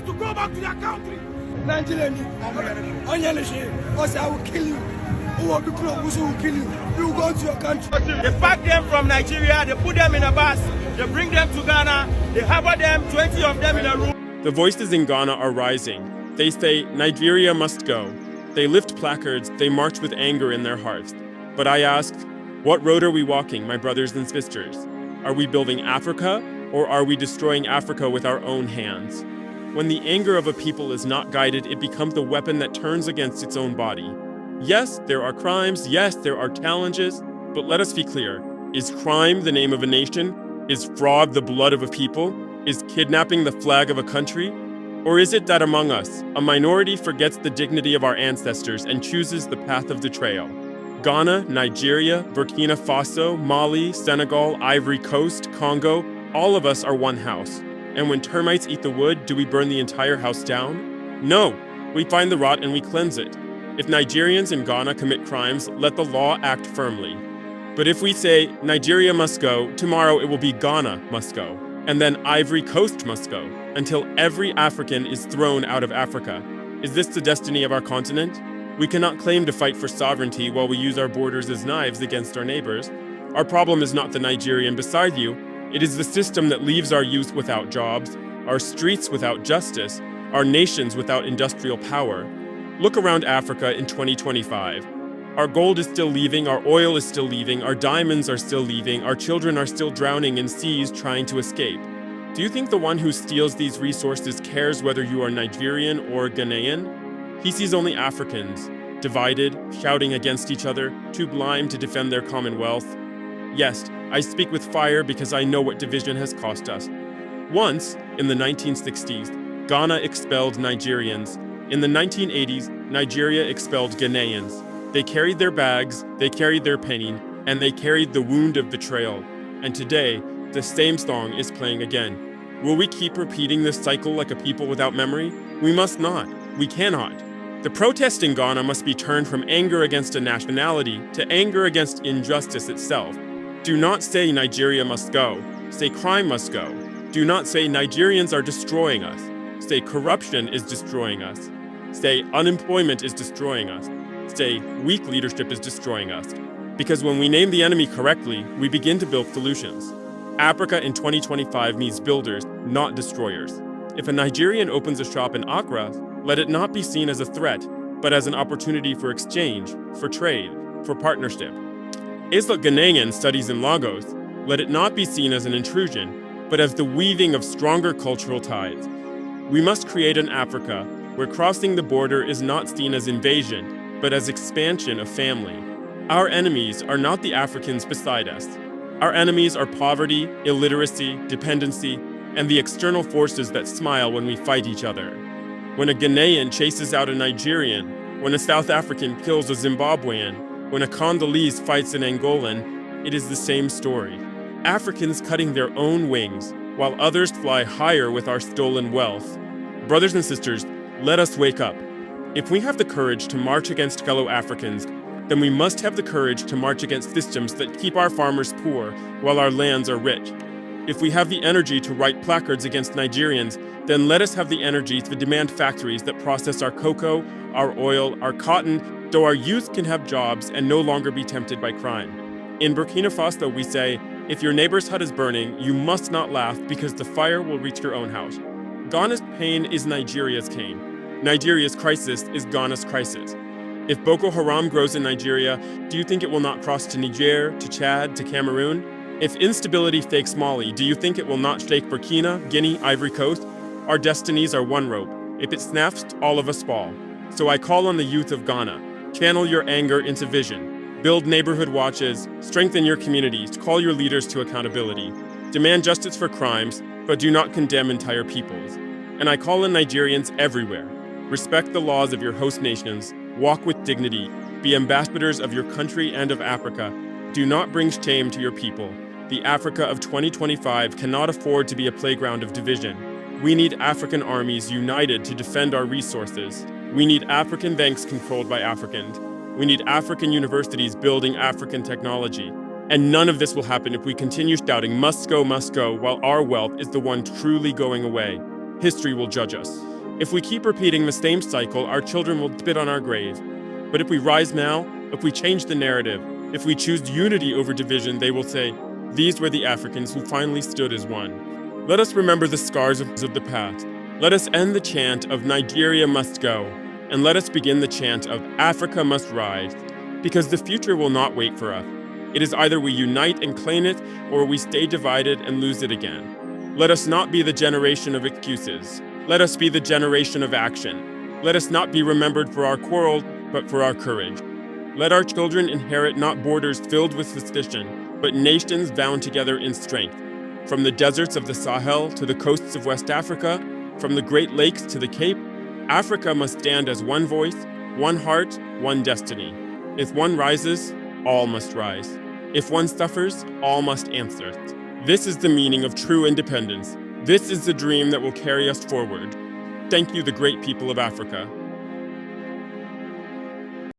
Nigerians to go back to their country. Nigerians, I will kill you. Who will kill you? You will go to your country. They pack them from Nigeria, they put them in a bus, they bring them to Ghana, they harbor them, 20 of them in a room. The voices in Ghana are rising. They say, Nigeria must go. They lift placards, they march with anger in their hearts. But I ask, what road are we walking, my brothers and sisters? Are we building Africa, or are we destroying Africa with our own hands? When the anger of a people is not guided, it becomes the weapon that turns against its own body. Yes, there are crimes, yes, there are challenges, but let us be clear. Is crime the name of a nation? Is fraud the blood of a people? Is kidnapping the flag of a country? Or is it that among us, a minority forgets the dignity of our ancestors and chooses the path of betrayal? Ghana, Nigeria, Burkina Faso, Mali, Senegal, Ivory Coast, Congo, all of us are one house. And when termites eat the wood, do we burn the entire house down? No, we find the rot and we cleanse it. If Nigerians in Ghana commit crimes, let the law act firmly. But if we say, Nigeria must go, tomorrow it will be Ghana must go, and then Ivory Coast must go, until every African is thrown out of Africa. Is this the destiny of our continent? We cannot claim to fight for sovereignty while we use our borders as knives against our neighbors. Our problem is not the Nigerian beside you. It is the system that leaves our youth without jobs, our streets without justice, our nations without industrial power. Look around Africa in 2025. Our gold is still leaving, our oil is still leaving, our diamonds are still leaving, our children are still drowning in seas trying to escape. Do you think the one who steals these resources cares whether you are Nigerian or Ghanaian? He sees only Africans, divided, shouting against each other, too blind to defend their commonwealth. Yes, I speak with fire because I know what division has cost us. Once, in the 1960s, Ghana expelled Nigerians. In the 1980s, Nigeria expelled Ghanaians. They carried their bags, they carried their pain, and they carried the wound of betrayal. And today, the same song is playing again. Will we keep repeating this cycle like a people without memory? We must not. We cannot. The protest in Ghana must be turned from anger against a nationality to anger against injustice itself. Do not say Nigeria must go. Say crime must go. Do not say Nigerians are destroying us. Say corruption is destroying us. Say unemployment is destroying us. Say weak leadership is destroying us. Because when we name the enemy correctly, we begin to build solutions. Africa in 2025 needs builders, not destroyers. If a Nigerian opens a shop in Accra, let it not be seen as a threat, but as an opportunity for exchange, for trade, for partnership. If a Ghanaian studies in Lagos, let it not be seen as an intrusion, but as the weaving of stronger cultural ties. We must create an Africa where crossing the border is not seen as invasion, but as expansion of family. Our enemies are not the Africans beside us. Our enemies are poverty, illiteracy, dependency, and the external forces that smile when we fight each other. When a Ghanaian chases out a Nigerian, when a South African kills a Zimbabwean, when a Congolese fights an Angolan, it is the same story. Africans cutting their own wings, while others fly higher with our stolen wealth. Brothers and sisters, let us wake up. If we have the courage to march against fellow Africans, then we must have the courage to march against systems that keep our farmers poor while our lands are rich. If we have the energy to write placards against Nigerians, then let us have the energy to demand factories that process our cocoa, our oil, our cotton, so our youth can have jobs and no longer be tempted by crime. In Burkina Faso, we say, if your neighbor's hut is burning, you must not laugh because the fire will reach your own house. Ghana's pain is Nigeria's pain. Nigeria's crisis is Ghana's crisis. If Boko Haram grows in Nigeria, do you think it will not cross to Niger, to Chad, to Cameroon? If instability fakes Mali, do you think it will not shake Burkina, Guinea, Ivory Coast? Our destinies are one rope. If it snaps, all of us fall. So I call on the youth of Ghana. Channel your anger into vision. Build neighborhood watches. Strengthen your communities. Call your leaders to accountability. Demand justice for crimes, but do not condemn entire peoples. And I call on Nigerians everywhere. Respect the laws of your host nations. Walk with dignity. Be ambassadors of your country and of Africa. Do not bring shame to your people. The Africa of 2025 cannot afford to be a playground of division. We need African armies united to defend our resources. We need African banks controlled by Africans. We need African universities building African technology. And none of this will happen if we continue shouting, must go, while our wealth is the one truly going away. History will judge us. If we keep repeating the same cycle, our children will spit on our grave. But if we rise now, if we change the narrative, if we choose unity over division, they will say, these were the Africans who finally stood as one. Let us remember the scars of the past. Let us end the chant of Nigeria must go, and let us begin the chant of Africa must rise, because the future will not wait for us. It is either we unite and claim it, or we stay divided and lose it again. Let us not be the generation of excuses. Let us be the generation of action. Let us not be remembered for our quarrels, but for our courage. Let our children inherit not borders filled with suspicion, but nations bound together in strength. From the deserts of the Sahel to the coasts of West Africa, from the Great Lakes to the Cape, Africa must stand as one voice, one heart, one destiny. If one rises, all must rise. If one suffers, all must answer. This is the meaning of true independence. This is the dream that will carry us forward. Thank you, the great people of Africa.